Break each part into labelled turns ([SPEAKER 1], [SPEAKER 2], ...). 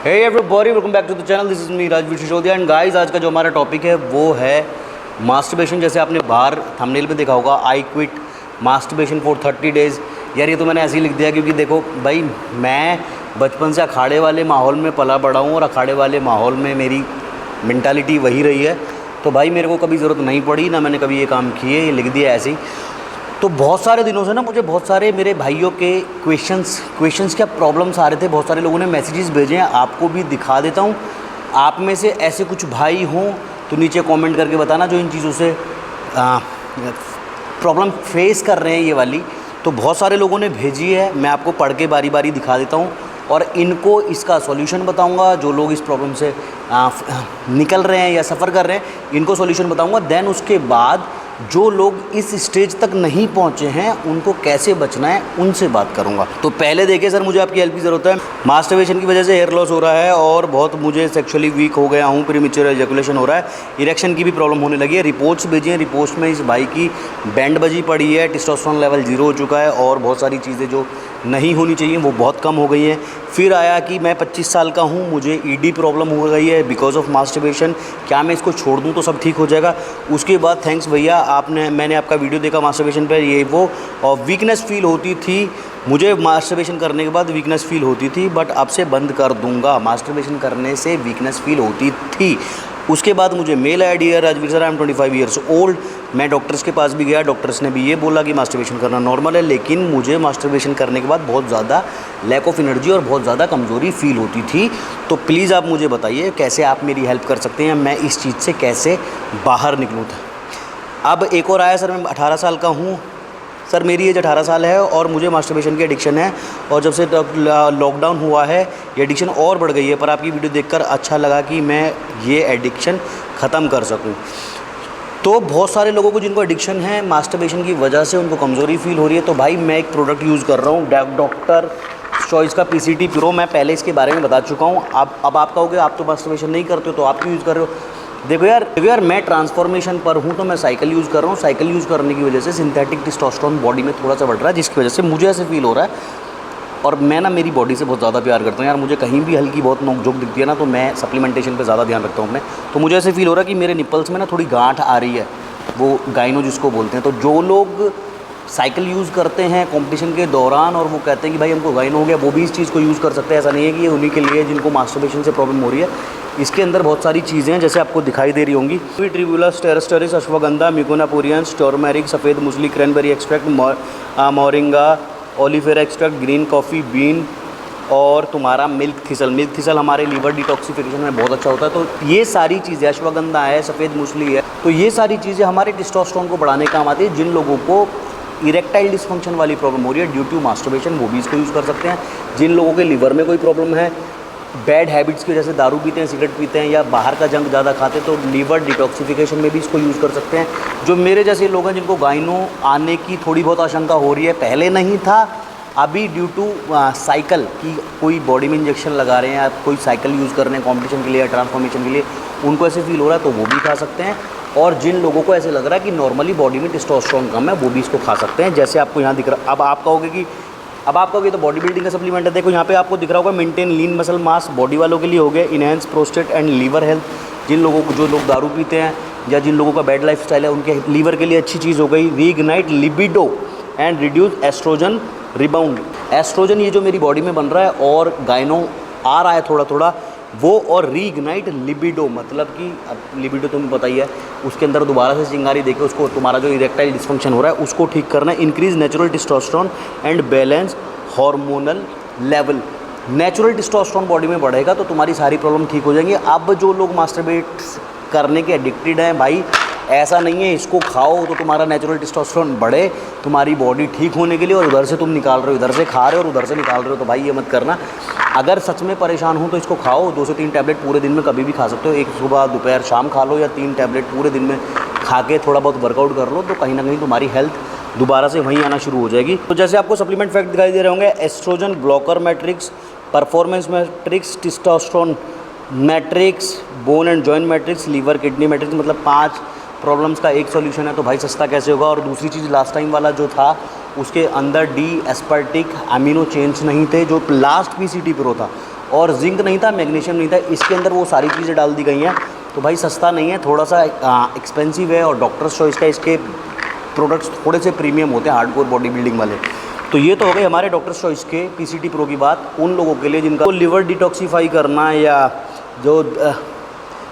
[SPEAKER 1] Hey everybody, welcome back to the channel. This is me Rajveer Sisodia and guys, आज का जो हमारा टॉपिक है वो है मास्टरबेशन। जैसे आपने बाहर थंबनेल पे देखा होगा, I quit masturbation for 30 days. यार ये तो मैंने ऐसे ही लिख दिया क्योंकि देखो भाई, मैं बचपन से अखाड़े वाले माहौल में पला बड़ा हूँ और अखाड़े वाले माहौल में मेरी मेंटालिटी वही रही है। तो भाई मेरे को कभी ज़रूरत नहीं पड़ी, ना मैंने कभी ये काम किए, ये लिख दिया ऐसे ही। तो बहुत सारे दिनों से ना मुझे बहुत सारे मेरे भाइयों के क्वेश्चंस क्या प्रॉब्लम्स आ रहे थे। बहुत सारे लोगों ने मैसेजेस भेजे हैं, आपको भी दिखा देता हूँ। आप में से ऐसे कुछ भाई हों तो नीचे कमेंट करके बताना जो इन चीज़ों से प्रॉब्लम फेस कर रहे हैं ये वाली। तो बहुत सारे लोगों ने भेजी है, मैं आपको पढ़ के बारी बारी दिखा देता हूँ और इनको इसका सॉल्यूशन बताऊंगा। जो लोग इस प्रॉब्लम से निकल रहे हैं या सफ़र कर रहे हैं, इनको सॉल्यूशन बताऊंगा। देन उसके बाद जो लोग इस स्टेज तक नहीं पहुंचे हैं उनको कैसे बचना है उनसे बात करूंगा। तो पहले देखिए सर, मुझे आपकी हेल्प की ज़रूरत है। मास्टरबेशन की वजह से हेयर लॉस हो रहा है और बहुत मुझे सेक्सुअली वीक हो गया हूं, प्रीमेच्योर एजैकुलेशन हो रहा है, इरेक्शन की भी प्रॉब्लम होने लगी है। रिपोर्ट्स भेजी हैं, रिपोर्ट्स में इस भाई की बैंड बजी पड़ी है, टेस्टोस्टेरोन लेवल 0 हो चुका है और बहुत सारी चीज़ें जो नहीं होनी चाहिए वो बहुत कम हो गई हैं। फिर आया कि मैं 25 साल का हूँ, मुझे ईडी प्रॉब्लम हो गई है बिकॉज ऑफ मास्टरबेशन, क्या मैं इसको छोड़ दूँ तो सब ठीक हो जाएगा? उसके बाद थैंक्स भैया, मैंने आपका वीडियो देखा मास्टरबेशन पर, ये वो, और वीकनेस फील होती थी मुझे मास्टरबेशन करने के बाद, वीकनेस फील होती थी, बट अब से बंद कर दूंगा। मास्टरबेशन करने से वीकनेस फील होती थी। उसके बाद मुझे मेल आई डी है, Rajveer sir I am 25 years old. मैं डॉक्टर्स के पास भी गया, डॉक्टर्स ने भी ये बोला कि मास्टरबेशन करना नॉर्मल है, लेकिन मुझे मास्टरबेशन करने के बाद बहुत ज़्यादा लैक ऑफ एनर्जी और बहुत ज़्यादा कमज़ोरी फील होती थी। तो प्लीज़ आप मुझे बताइए कैसे आप मेरी हेल्प कर सकते हैं, मैं इस चीज़ से कैसे बाहर निकलूँ। अब एक और आया, सर मैं 18 साल का हूँ। सर मेरी एज 18 साल है और मुझे मास्टरबेशन की एडिक्शन है और जब से लॉकडाउन हुआ है ये एडिक्शन और बढ़ गई है, पर आपकी वीडियो देखकर अच्छा लगा कि मैं ये एडिक्शन ख़त्म कर सकूं। तो बहुत सारे लोगों को जिनको एडिक्शन है मास्टरबेशन की वजह से, उनको कमज़ोरी फील हो रही है। तो भाई मैं एक प्रोडक्ट यूज़ कर रहा हूँ, डॉक्टर चॉइस का PCT प्रो। मैं पहले इसके बारे में बता चुका हूँ। अब आप कहोगे आप तो मास्टरबेशन नहीं करते हो तो आप क्यों यूज़ कर रहे हो? देखो यार मैं ट्रांसफॉर्मेशन पर हूँ तो मैं साइकिल यूज़ कर रहा हूँ। साइकिल यूज़ करने की वजह से सिंथेटिक टेस्टोस्टेरोन बॉडी में थोड़ा सा बढ़ रहा है, जिसकी वजह से मुझे ऐसे फील हो रहा है। और मैं ना मेरी बॉडी से बहुत ज़्यादा प्यार करता हूँ यार। मुझे कहीं भी हल्की बहुत नोक-झोंक दिखती है ना तो मैं सप्लीमेंटेशन पे ज़्यादा ध्यान रखता हूँ अपने। तो मुझे ऐसे फील हो रहा है कि मेरे निपल्स में ना थोड़ी गांठ आ रही है, वो गाइनो जिसको बोलते हैं। तो जो लोग साइकिल यूज़ करते हैं कंपटीशन के दौरान और वो कहते हैं कि भाई हमको गाइनो हो गया, वो भी इस चीज़ को यूज़ कर सकते हैं। ऐसा नहीं है कि ये उन्हीं के लिए जिनको मास्टरबेशन से प्रॉब्लम हो रही है। इसके अंदर बहुत सारी चीज़ें हैं जैसे आपको दिखाई दे रही होंगी। ट्रिब्यूलस, टेरेस्टरिस, अश्वगंधा, मिकोनापोरियंस, turmeric, safed musli, cranberry extract, moringa, oleifera extract, green coffee bean और तुम्हारा मिल्क थिसल हमारे लीवर डिटॉक्सिफिकेशन में बहुत अच्छा होता है। तो ये सारी चीज़ें, अश्वगंधा है, सफ़ेद मूसली है, तो ये सारी चीज़ें हमारे टेस्टोस्टेरोन को बढ़ाने काम आती है। जिन लोगों को इरेक्टाइल डिस्फंक्शन वाली प्रॉब्लम हो रही है ड्यू टू मास्टरबेशन, वो भी इसको यूज़ कर सकते हैं। जिन लोगों के लीवर में कोई प्रॉब्लम है, बैड हैबिट्स की वजह से दारू पीते हैं, सिगरेट पीते हैं या बाहर का जंक ज़्यादा खाते हैं, तो लीवर डिटॉक्सिफिकेशन में भी इसको यूज़ कर सकते हैं। जो मेरे जैसे लोग हैं जिनको गाइनो आने की थोड़ी बहुत आशंका हो रही है, पहले नहीं था, अभी ड्यू टू साइकिल की कोई बॉडी में इंजेक्शन लगा रहे हैं या कोई साइकिल यूज़ कर रहे हैं कॉम्पिटिशन के लिए या ट्रांसफॉर्मेशन के लिए, उनको ऐसे फील हो रहा है तो वो भी खा सकते हैं। और जिन लोगों को ऐसे लग रहा है कि नॉर्मली बॉडी में टेस्टोस्टेरोन कम है, वो भी इसको खा सकते हैं। जैसे आपको यहाँ दिख रहा है। अब आप कहोगे तो बॉडी बिल्डिंग का सप्लीमेंट है। देखो यहाँ पे आपको दिख रहा होगा, maintain lean muscle mass, body वालों के लिए हो गया। Enhance prostate and liver health, जिन लोगों को, जो लोग दारू पीते हैं या जिन लोगों का बैड लाइफ स्टाइल है, उनके लीवर के लिए अच्छी चीज़ हो गई। Reignite libido and reduce estrogen rebound. Estrogen ये जो मेरी बॉडी में बन रहा है और गाइनो आ रहा है थोड़ा थोड़ा, वो, और रीइग्नाइट लिबिडो मतलब कि अब लिबिडो तुम्हें पता ही है, उसके अंदर दोबारा से चिंगारी देके उसको, तुम्हारा जो इरेक्टाइल डिस्फंक्शन हो रहा है उसको ठीक करना है। Increase natural testosterone and balance hormonal level. Natural testosterone body में बढ़ेगा तो तुम्हारी सारी प्रॉब्लम ठीक हो जाएंगी। अब जो लोग मास्टरबेट करने के एडिक्टेड हैं, भाई ऐसा नहीं है इसको खाओ तो तुम्हारा नेचुरल टेस्टोस्टेरोन बढ़े, तुम्हारी बॉडी ठीक होने के लिए, और उधर से तुम निकाल रहे हो, इधर से खा रहे हो और उधर से निकाल रहे हो, तो भाई ये मत करना। अगर सच में परेशान हो तो इसको खाओ। 2 से 3 टैबलेट पूरे दिन में कभी भी खा सकते हो। एक सुबह, दोपहर, शाम खा लो, या 3 टैबलेट पूरे दिन में खा के थोड़ा बहुत वर्कआउट कर लो, तो कहीं ना कहीं तुम्हारी हेल्थ दोबारा से वहीं आना शुरू हो जाएगी। तो जैसे आपको सप्लीमेंट फैक्ट दिखाई दे रहे होंगे, estrogen blocker matrix, performance matrix, testosterone matrix, bone and joint matrix, liver kidney matrix, मतलब 5 प्रॉब्लम्स का एक सॉल्यूशन है। तो भाई सस्ता कैसे होगा? और दूसरी चीज़, लास्ट टाइम वाला जो था उसके अंदर डी एस्पर्टिक अमीनो चेंज नहीं थे, जो लास्ट PCT प्रो था और जिंक नहीं था, मैग्नीशियम नहीं था, इसके अंदर वो सारी चीज़ें डाल दी गई हैं। तो भाई सस्ता नहीं है, थोड़ा सा एक्सपेंसिव है, और डॉक्टर्स चॉइस का इसके प्रोडक्ट्स थोड़े से प्रीमियम होते हैं हार्डकोर बॉडी बिल्डिंग वाले। तो ये तो हो गए हमारे डॉक्टर्स चॉइस के PCT प्रो की बात, उन लोगों के लिए जिनका लिवर डिटॉक्सीफाई करना है,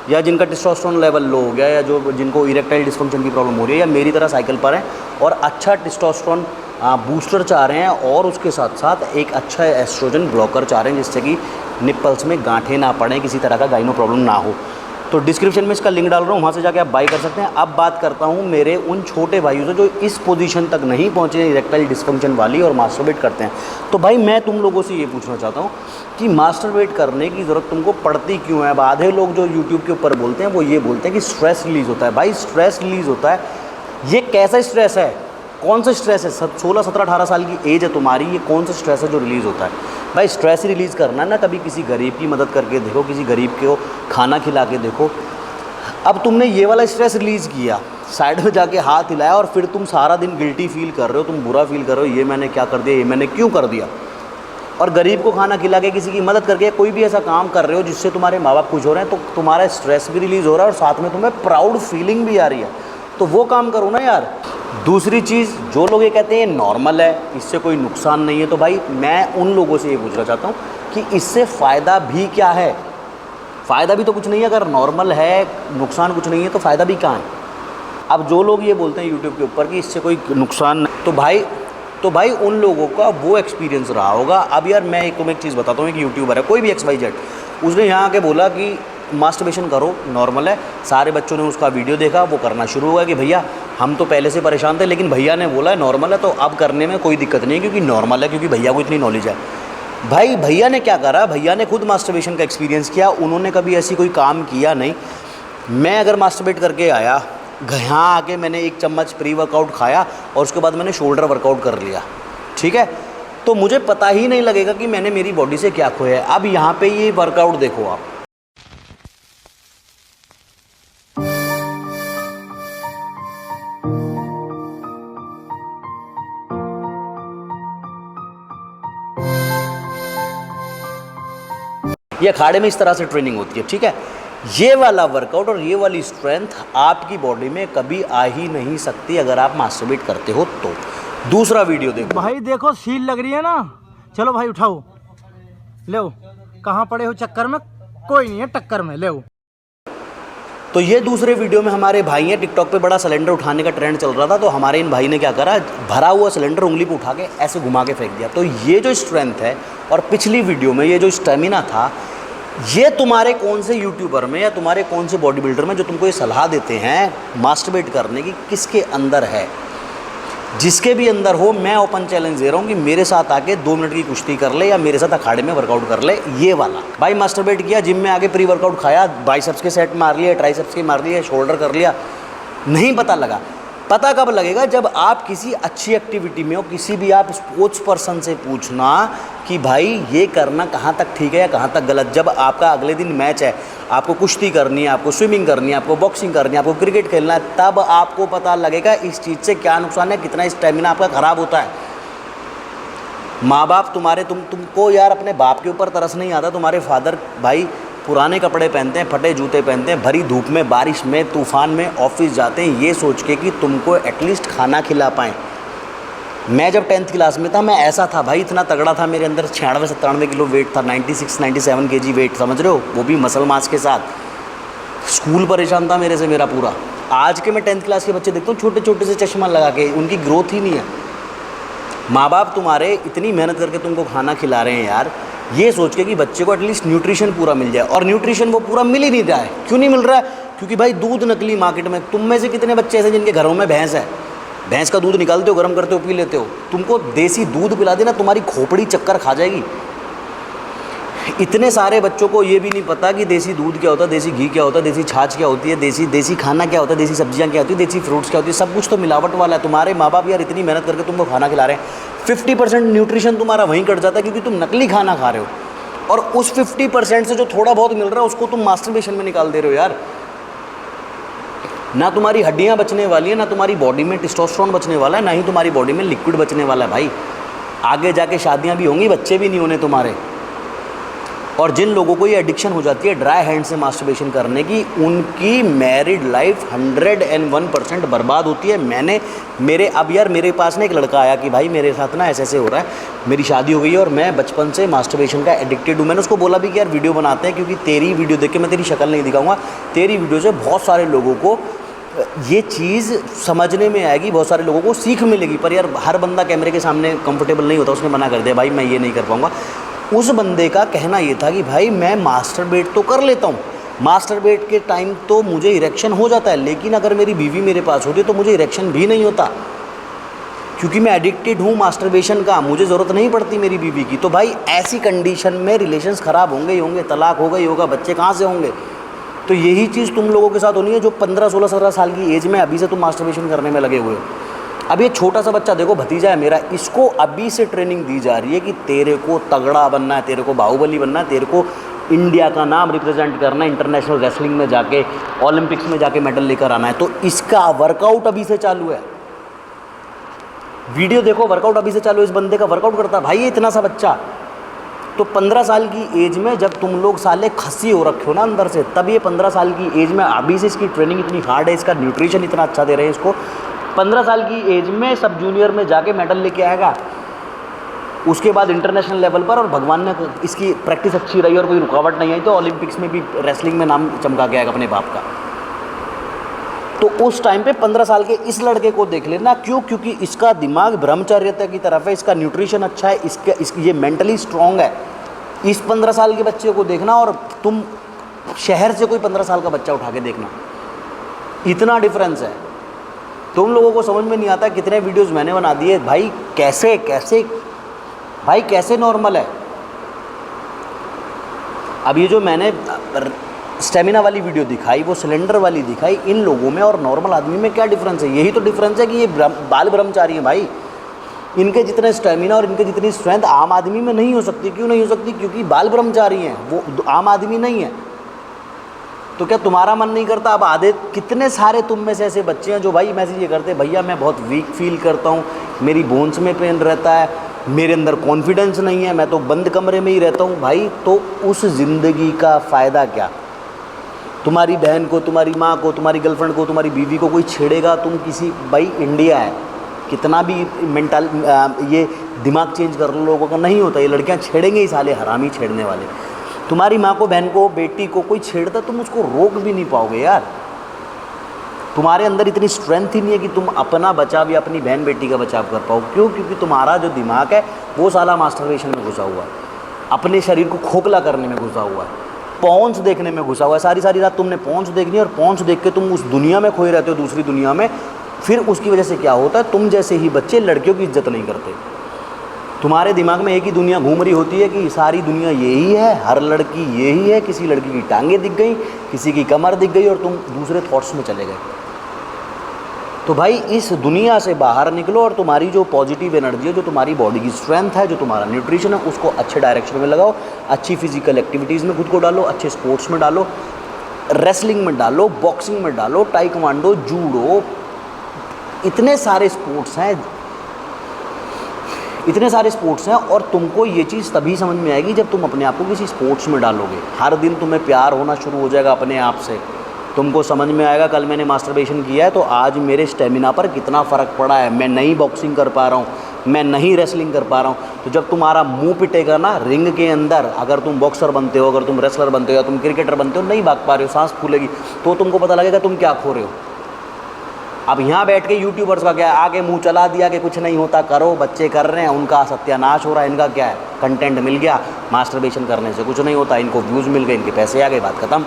[SPEAKER 1] या जिनका टेस्टोस्टेरोन लेवल लो हो गया, या जिनको इरेक्टाइल डिस्फंक्शन की प्रॉब्लम हो रही है, या मेरी तरह साइकिल पर हैं और अच्छा टेस्टोस्टेरोन बूस्टर चाह रहे हैं, और उसके साथ साथ एक अच्छा एस्ट्रोजन ब्लॉकर चाह रहे हैं जिससे कि निप्पल्स में गांठें ना पड़ें, किसी तरह का गाइनो प्रॉब्लम ना हो। तो डिस्क्रिप्शन में इसका लिंक डाल रहा हूँ, वहाँ से जाके आप बाय कर सकते हैं। अब बात करता हूँ मेरे उन छोटे भाइयों से जो इस पोजीशन तक नहीं पहुँचे हैं इरेक्टाइल डिस्फंक्शन वाली और मास्टरबेट करते हैं। तो भाई मैं तुम लोगों से ये पूछना चाहता हूँ कि मास्टरबेट करने की ज़रूरत तुमको पड़ती क्यों है। अब आधे लोग जो यूट्यूब के ऊपर बोलते हैं वो ये बोलते हैं कि स्ट्रेस रिलीज़ होता है। भाई स्ट्रेस रिलीज़ होता है, ये कैसा स्ट्रेस है, कौन सा स्ट्रेस है? 16, 17, 18 साल की एज है तुम्हारी, ये कौन सा स्ट्रेस है जो रिलीज़ होता है? भाई स्ट्रेस ही रिलीज़ करना है ना, कभी किसी गरीब की मदद करके देखो, किसी गरीब को खाना खिला के देखो। अब तुमने ये वाला स्ट्रेस रिलीज़ किया, साइड में जाके हाथ हिलाया, और फिर तुम सारा दिन गिल्टी फील कर रहे हो, तुम बुरा फील कर रहे हो, ये मैंने क्या कर दिया, ये मैंने क्यों कर दिया। और गरीब को खाना खिला के, किसी की मदद करके, कोई भी ऐसा काम कर रहे हो जिससे तुम्हारे माँ बाप खुश हो रहे हैं, तो तुम्हारा स्ट्रेस भी रिलीज़ हो रहा है और साथ में तुम्हें प्राउड फीलिंग भी आ रही है। तो वो काम करो ना यार। दूसरी चीज़, जो लोग ये कहते हैं नॉर्मल है, इससे कोई नुकसान नहीं है, तो भाई मैं उन लोगों से ये पूछना चाहता हूँ कि इससे फ़ायदा भी क्या है? फ़ायदा भी तो कुछ नहीं है। अगर नॉर्मल है, नुकसान कुछ नहीं है, तो फ़ायदा भी कहाँ है? अब जो लोग ये बोलते हैं यूट्यूब के ऊपर कि इससे कोई नुकसान नहीं, तो भाई उन लोगों का वो एक्सपीरियंस रहा होगा। अब यार मैं तुम्हें एक चीज़ बताता हूँ, एक यूट्यूबर है, कोई भी XYZ, उसने यहाँ आके बोला कि मास्टरबेशन करो, नॉर्मल है। सारे बच्चों ने उसका वीडियो देखा, वो करना शुरू हुआ कि भैया हम तो पहले से परेशान थे, लेकिन भैया ने बोला है नॉर्मल है, तो अब करने में कोई दिक्कत नहीं है क्योंकि नॉर्मल है, क्योंकि भैया को इतनी नॉलेज है। भाई भैया ने क्या करा, भैया ने खुद मास्टरबेशन का एक्सपीरियंस किया, उन्होंने कभी ऐसी कोई काम किया नहीं। मैं अगर मास्टरबेट करके आया, यहाँ आके मैंने 1 चम्मच प्री वर्कआउट खाया और उसके बाद मैंने शोल्डर वर्कआउट कर लिया, ठीक है, तो मुझे पता ही नहीं लगेगा कि मैंने मेरी बॉडी से क्या खोया है। अब यहाँ पे ये वर्कआउट देखो आप, ये अखाड़े में इस तरह से ट्रेनिंग होती है, ठीक है। ये वाला वर्कआउट और ये वाली स्ट्रेंथ आपकी बॉडी में कभी आ ही नहीं सकती अगर आप मास्टरबेट करते हो तो। दूसरा वीडियो देखो
[SPEAKER 2] भाई, देखो सील लग रही है ना, चलो भाई उठाओ, ले कहाँ पड़े हो चक्कर में, कोई नहीं है टक्कर में, ले।
[SPEAKER 1] तो ये दूसरे वीडियो में हमारे भाई हैं, टिकटॉक पे बड़ा सिलेंडर उठाने का ट्रेंड चल रहा था, तो हमारे इन भाई ने क्या करा, भरा हुआ सिलेंडर उंगली पे उठा के ऐसे घुमा के फेंक दिया। तो ये जो स्ट्रेंथ है और पिछली वीडियो में ये जो स्टेमिना था, ये तुम्हारे कौन से यूट्यूबर में या तुम्हारे कौन से बॉडी बिल्डर में जो तुमको ये सलाह देते हैं मास्टरबेट करने की, किसके अंदर है? जिसके भी अंदर हो, मैं ओपन चैलेंज दे रहा हूँ कि मेरे साथ आके 2 मिनट की कुश्ती कर ले या मेरे साथ अखाड़े में वर्कआउट कर ले। ये वाला भाई मास्टरबेट किया, जिम में आके प्री वर्कआउट खाया, बाइसेप्स के सेट मार लिया, ट्राइसेप्स के मार लिया, शोल्डर कर लिया, नहीं पता लगा। पता कब लगेगा, जब आप किसी अच्छी एक्टिविटी में हो, किसी भी आप स्पोर्ट्स पर्सन से पूछना कि भाई ये करना कहाँ तक ठीक है या कहाँ तक गलत। जब आपका अगले दिन मैच है, आपको कुश्ती करनी है, आपको स्विमिंग करनी है, आपको बॉक्सिंग करनी है, आपको क्रिकेट खेलना है, तब आपको पता लगेगा इस चीज़ से क्या नुकसान है, कितना स्टेमिना आपका ख़राब होता है। माँ बाप तुम्हारे तुमको यार अपने बाप के ऊपर तरस नहीं आता। तुम्हारे फादर भाई पुराने कपड़े पहनते हैं, फटे जूते पहनते हैं, भरी धूप में, बारिश में, तूफ़ान में ऑफिस जाते हैं, ये सोच के कि तुमको एटलीस्ट खाना खिला पाएँ। मैं जब 10th क्लास में था, मैं ऐसा था भाई, इतना तगड़ा था, मेरे अंदर 96-97 किलो वेट था, 96-97 kg वेट, समझ रहे हो, वो भी मसल मास के साथ। स्कूल परेशान था मेरे से मेरा पूरा। आज के मैं 10th क्लास के बच्चे देखता हूँ छोटे छोटे से चश्मा लगा के, उनकी ग्रोथ ही नहीं है। माँ बाप तुम्हारे इतनी मेहनत करके तुमको खाना खिला रहे हैं यार, ये सोच के कि बच्चे को एटलीस्ट न्यूट्रिशन पूरा मिल जाए, और न्यूट्रिशन वो पूरा मिल ही नहीं रहा है। क्यों नहीं मिल रहा है? क्योंकि भाई दूध नकली मार्केट में। तुम में से कितने बच्चे ऐसे जिनके घरों में भैंस है, भैंस का दूध निकालते हो, गर्म करते हो, पी लेते हो? तुमको देसी दूध पिला देना, तुम्हारी खोपड़ी चक्कर खा जाएगी। इतने सारे बच्चों को ये भी नहीं पता कि देसी दूध क्या होता है, देसी घी क्या होता है, देसी छाछ क्या होती है, देसी खाना क्या होता है, देसी सब्जियां क्या होती है, देसी फ्रूट्स क्या होती है। सब कुछ तो मिलावट वाला है। तुम्हारे माँ बाप यार इतनी मेहनत करके तुमको खाना खिला रहे हैं, 50% न्यूट्रिशन तुम्हारा वहीं कट जाता है क्योंकि तुम नकली खाना खा रहे हो, और उस 50% से जो थोड़ा बहुत मिल रहा है उसको तुम मास्टरबेशन में निकाल दे रहे हो यार। ना तुम्हारी हड्डियाँ बचने वाली है, ना तुम्हारी बॉडी में टेस्टोस्टेरोन बचने वाला है, ना ही तुम्हारी बॉडी में लिक्विड बचने वाला है। भाई आगे जाके शादियाँ भी होंगी, बच्चे भी नहीं होने तुम्हारे। और जिन लोगों को ये एडिक्शन हो जाती है ड्राई हैंड से मास्टरबेशन करने की, उनकी मैरिड लाइफ 101% बर्बाद होती है। मेरे पास ना एक लड़का आया कि भाई मेरे साथ ना ऐसे हो रहा है, मेरी शादी हो गई है और मैं बचपन से मास्टरबेशन का एडिक्टेड हूँ। मैंने उसको बोला भी कि यार वीडियो बनाते हैं, क्योंकि तेरी वीडियो देख के, मैं तेरी शक्ल नहीं दिखाऊंगा, तेरी वीडियो से बहुत सारे लोगों को ये चीज़ समझने में आएगी, बहुत सारे लोगों को सीख मिलेगी। पर यार हर बंदा कैमरे के सामने कंफर्टेबल नहीं होता, उसने मना कर दिया भाई मैं ये नहीं कर पाऊँगा। उस बंदे का कहना ये था कि भाई मैं मास्टरबेट तो कर लेता हूँ, मास्टरबेट के टाइम तो मुझे इरेक्शन हो जाता है, लेकिन अगर मेरी बीवी मेरे पास होती तो मुझे इरेक्शन भी नहीं होता, क्योंकि मैं एडिक्टेड हूँ मास्टरबेशन का, मुझे ज़रूरत नहीं पड़ती मेरी बीवी की। तो भाई ऐसी कंडीशन में रिलेशंस ख़राब होंगे ही होंगे, तलाक होगा ही होगा, बच्चे कहाँ से होंगे। तो यही चीज़ तुम लोगों के साथ होनी है जो 15, 16, 17 साल की एज में अभी से तुम मास्टरबेशन करने में लगे हुए हो। अब ये छोटा सा बच्चा देखो, भतीजा है मेरा, इसको अभी से ट्रेनिंग दी जा रही है कि तेरे को तगड़ा बनना है, तेरे को बाहुबली बनना है, तेरे को इंडिया का नाम रिप्रेजेंट करना है, इंटरनेशनल रेसलिंग में जाके, ओलंपिक्स में जाके मेडल लेकर आना है। तो इसका वर्कआउट अभी से चालू है। वीडियो देखो, वर्कआउट अभी से चालू है, इस बंदे का वर्कआउट करता है भाई ये इतना सा बच्चा। तो 15 साल की एज में जब तुम लोग साले खसी हो रखे हो ना अंदर से, तब ये 15 साल की एज में अभी से इसकी ट्रेनिंग इतनी हार्ड है, इसका न्यूट्रिशन इतना अच्छा दे रहे हैं इसको, 15 साल की एज में सब जूनियर में जाके मेडल लेके आएगा, उसके बाद इंटरनेशनल लेवल पर, और भगवान ने इसकी प्रैक्टिस अच्छी रही और कोई रुकावट नहीं आई तो ओलंपिक्स में भी रेसलिंग में नाम चमका के आएगा अपने बाप का। तो उस टाइम पे 15 साल के इस लड़के को देख लेना, क्यों? क्योंकि इसका दिमाग ब्रह्मचर्यता की तरफ है, इसका न्यूट्रिशन अच्छा है, ये मेंटली स्ट्रॉन्ग है। इस 15 साल के बच्चे को देखना और तुम शहर से कोई 15 साल का बच्चा उठा के देखना, इतना डिफरेंस है। तुम लोगों को समझ में नहीं आता कितने वीडियोस मैंने बना दिए भाई, कैसे नॉर्मल है। अब ये जो मैंने स्टेमिना वाली वीडियो दिखाई, वो सिलेंडर वाली दिखाई, इन लोगों में और नॉर्मल आदमी में क्या डिफरेंस है? यही तो डिफरेंस है कि ये बाल ब्रह्मचारी हैं भाई। इनके जितने स्टेमिना और इनके जितनी स्ट्रेंथ आम आदमी में नहीं हो सकती। क्यों नहीं हो सकती? क्योंकि बाल ब्रह्मचारी हैं, वो आम आदमी नहीं है। तो क्या तुम्हारा मन नहीं करता? अब आधे कितने सारे तुम में से ऐसे बच्चे हैं जो भाई मैसेज ये करते हैं, भैया मैं बहुत वीक फील करता हूँ, मेरी बोन्स में पेन रहता है, मेरे अंदर कॉन्फिडेंस नहीं है, मैं तो बंद कमरे में ही रहता हूँ। भाई तो उस ज़िंदगी का फ़ायदा क्या? तुम्हारी बहन को, तुम्हारी माँ को, तुम्हारी गर्लफ्रेंड को, तुम्हारी बीवी को कोई छेड़ेगा? तुम किसी, भाई इंडिया है, कितना भी मेंटल ये दिमाग चेंज कर लो लोगों का नहीं होता, ये लड़कियां छेड़ेंगे ही साले हरामी छेड़ने वाले। तुम्हारी माँ को, बहन को, बेटी को कोई छेड़ता तुम उसको रोक भी नहीं पाओगे यार। तुम्हारे अंदर इतनी स्ट्रेंथ ही नहीं है कि तुम अपना बचाव या अपनी बहन बेटी का बचाव कर पाओ। क्यों? क्योंकि तुम्हारा जो दिमाग है वो साला मास्टरबेशन में घुसा हुआ है, अपने शरीर को खोखला करने में घुसा हुआ है, पॉन्स देखने में घुसा हुआ है। सारी सारी रात तुमने पॉन्स देखनी है और पॉन्स देख के तुम उस दुनिया में खोए रहते हो, दूसरी दुनिया में। फिर उसकी वजह से क्या होता है, तुम जैसे ही बच्चे लड़कियों की इज्जत नहीं करते। तुम्हारे दिमाग में एक ही दुनिया घूम रही होती है कि सारी दुनिया यही है, हर लड़की यही है, किसी लड़की की टांगें दिख गई, किसी की कमर दिख गई और तुम दूसरे थॉट्स में चले गए। तो भाई इस दुनिया से बाहर निकलो और तुम्हारी जो पॉजिटिव एनर्जी है, जो तुम्हारी बॉडी की स्ट्रेंथ है, जो तुम्हारा न्यूट्रिशन है, उसको अच्छे डायरेक्शन में लगाओ। अच्छी फिजिकल एक्टिविटीज़ में खुद को डालो, अच्छे स्पोर्ट्स में डालो, रेसलिंग में डालो, बॉक्सिंग में डालो, टाइक्वांडो, जूडो, इतने सारे स्पोर्ट्स हैं और तुमको ये चीज़ तभी समझ में आएगी जब तुम अपने आप को किसी स्पोर्ट्स में डालोगे। हर दिन तुम्हें प्यार होना शुरू हो जाएगा अपने आप से। तुमको समझ में आएगा कल मैंने मास्टरबेशन किया है तो आज मेरे स्टेमिना पर कितना फ़र्क पड़ा है, मैं नहीं बॉक्सिंग कर पा रहा हूँ, मैं नहीं रेसलिंग कर पा रहा हूँ। तो जब तुम्हारा मुंह पिटेगा ना रिंग के अंदर, अगर तुम बॉक्सर बनते हो, अगर तुम रेसलर बनते हो या तुम क्रिकेटर बनते हो, नहीं भाग पा रहे हो, सांस फूलेगी, तो तुमको पता लगेगा तुम क्या खो रहे हो। अब यहाँ बैठ के यूट्यूबर्स का क्या है, आगे मुंह चला दिया कि कुछ नहीं होता, करो, बच्चे कर रहे हैं, उनका सत्यानाश हो रहा है, इनका क्या है, कंटेंट मिल गया, मास्टरबेशन करने से कुछ नहीं होता, इनको व्यूज़ मिल गए, इनके पैसे आ गए, बात खत्म।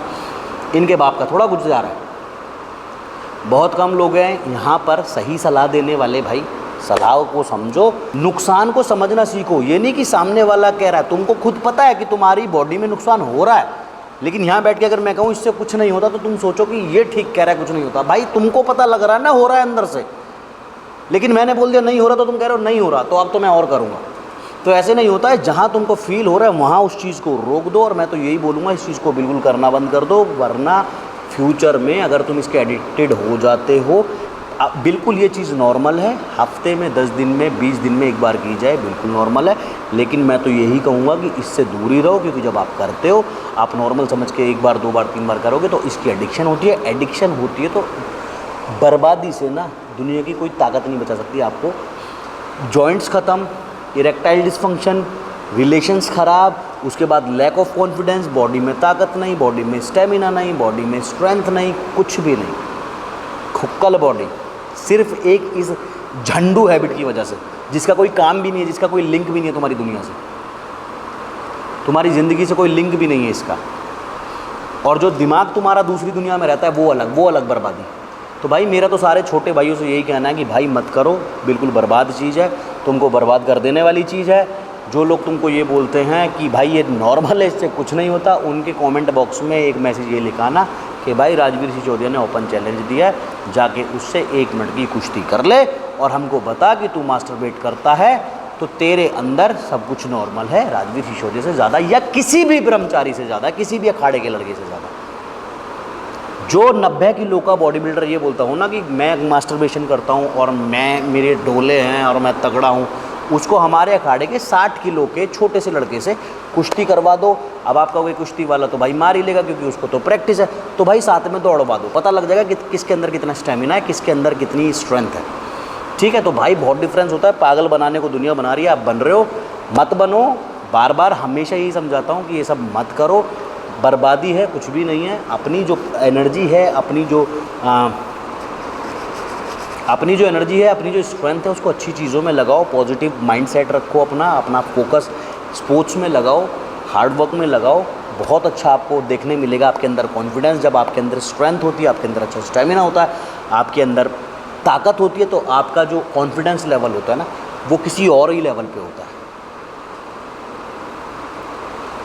[SPEAKER 1] इनके बाप का थोड़ा कुछ जा रहा है। बहुत कम लोग हैं यहाँ पर सही सलाह देने वाले। भाई सलाह को समझो, नुकसान को समझना सीखो। ये नहीं कि सामने वाला कह रहा है, तुमको खुद पता है कि तुम्हारी बॉडी में नुकसान हो रहा है, लेकिन यहाँ बैठ के अगर मैं कहूँ इससे कुछ नहीं होता तो तुम सोचो कि ये ठीक कह रहा है, कुछ नहीं होता। भाई तुमको पता लग रहा है ना हो रहा है अंदर से, लेकिन मैंने बोल दिया नहीं हो रहा तो तुम कह रहे हो नहीं हो रहा, तो अब तो मैं और करूँगा। तो ऐसे नहीं होता है। जहाँ तुमको फील हो रहा है वहाँ उस चीज़ को रोक दो। और मैं तो यही बोलूँगा इस चीज़ को बिल्कुल करना बंद कर दो, वरना फ्यूचर में अगर तुम इसके एडिक्टेड हो जाते हो, बिल्कुल ये चीज़ नॉर्मल है, हफ्ते में 10 दिन में 20 दिन में एक बार की जाए, बिल्कुल नॉर्मल है। लेकिन मैं तो यही कहूँगा कि इससे दूर ही रहो, क्योंकि जब आप करते हो, आप नॉर्मल समझ के 1 बार 2 बार 3 बार करोगे तो इसकी एडिक्शन होती है। एडिक्शन होती है तो बर्बादी से ना दुनिया की कोई ताकत नहीं बचा सकती आपको। जॉइंट्स ख़त्म, इरेक्टाइल डिसफंक्शन, रिलेशंस ख़राब, उसके बाद लैक ऑफ कॉन्फिडेंस, बॉडी में ताकत नहीं, बॉडी में स्टेमिना नहीं, बॉडी में स्ट्रेंथ नहीं, कुछ भी नहीं, खुक्कल बॉडी, सिर्फ एक इस झंडू हैबिट की वजह से, जिसका कोई काम भी नहीं है, जिसका कोई लिंक भी नहीं है तुम्हारी दुनिया से, तुम्हारी ज़िंदगी से कोई लिंक भी नहीं है इसका। और जो दिमाग तुम्हारा दूसरी दुनिया में रहता है वो अलग बर्बादी। तो भाई मेरा तो सारे छोटे भाइयों से यही कहना है कि भाई मत करो, बिल्कुल बर्बाद चीज़ है, तुमको बर्बाद कर देने वाली चीज़ है। जो लोग तुमको ये बोलते हैं कि भाई ये नॉर्मल है, इससे कुछ नहीं होता, उनके कमेंट बॉक्स में एक मैसेज ये लिखाना कि भाई राजवीर सिसोदिया ने ओपन चैलेंज दिया है, जाके उससे 1 मिनट की कुश्ती कर ले और हमको बता कि तू मास्टरबेट करता है तो तेरे अंदर सब कुछ नॉर्मल है, राजवीर सिसोदिया से ज़्यादा या किसी भी ब्रह्मचारी से ज़्यादा, किसी भी अखाड़े के लड़के से ज़्यादा। जो 90 किलो का बॉडी बिल्डर ये बोलता हूँ ना कि मैं मास्टरबेशन करता हूँ और मैं मेरे डोले हैं और मैं तगड़ा हूँ, उसको हमारे अखाड़े के 60 किलो के छोटे से लड़के से कुश्ती करवा दो। अब आपका कोई कुश्ती वाला तो भाई मार ही लेगा, क्योंकि उसको तो प्रैक्टिस है, तो भाई साथ में दौड़वा दो, पता लग जाएगा कि किसके अंदर कितना स्टेमिना है, किसके अंदर कितनी स्ट्रेंथ है। ठीक है, तो भाई बहुत डिफरेंस होता है। पागल बनाने को दुनिया बना रही है, आप बन रहे हो, मत बनो। बार बार हमेशा यही समझाता हूँ कि ये सब मत करो, बर्बादी है, कुछ भी नहीं है। अपनी जो एनर्जी है, अपनी जो एनर्जी है, अपनी जो स्ट्रेंथ है, उसको अच्छी चीज़ों में लगाओ, पॉजिटिव माइंडसेट रखो, अपना फोकस स्पोर्ट्स में लगाओ, हार्ड वर्क में लगाओ। बहुत अच्छा आपको देखने मिलेगा आपके अंदर कॉन्फिडेंस। जब आपके अंदर स्ट्रेंथ होती है, आपके अंदर अच्छा स्टेमिना होता है, आपके अंदर ताकत होती है, तो आपका जो कॉन्फिडेंस लेवल होता है ना, वो किसी और ही लेवल पे होता है।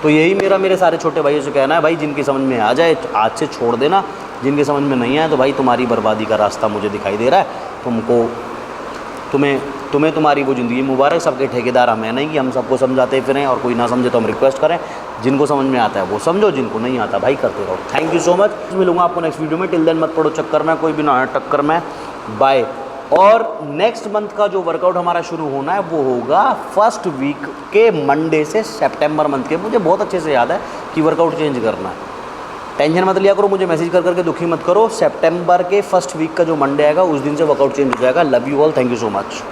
[SPEAKER 1] तो यही मेरे सारे छोटे भाइयों से कहना है, भाई जिनकी समझ में आ जाए आज से छोड़ देना, जिनके समझ में नहीं आए तो भाई तुम्हारी बर्बादी का रास्ता मुझे दिखाई दे रहा है। तुम्हें तुम्हारी वो ज़िंदगी मुबारक। सबके ठेकेदार हमें नहीं कि हम सबको समझाते फिरें और कोई ना समझे तो हम रिक्वेस्ट करें। जिनको समझ में आता है वो समझो, जिनको नहीं आता भाई करते रहो। Thank you so much. मिलूंगा आपको नेक्स्ट वीडियो में। टिल देन मत पड़ो चक्कर में, कोई भी ना है टक्कर में। बाय। और नेक्स्ट मंथ का जो वर्कआउट हमारा शुरू होना है वो होगा फर्स्ट वीक के मंडे से सितंबर मंथ के। मुझे बहुत अच्छे से याद है कि वर्कआउट चेंज करना है। टेंशन मत लिया करो, मुझे मैसेज कर करके दुखी मत करो। सितंबर के फर्स्ट वीक का जो मंडे आएगा उस दिन से वर्कआउट चेंज हो जाएगा। Love you all, thank you so much.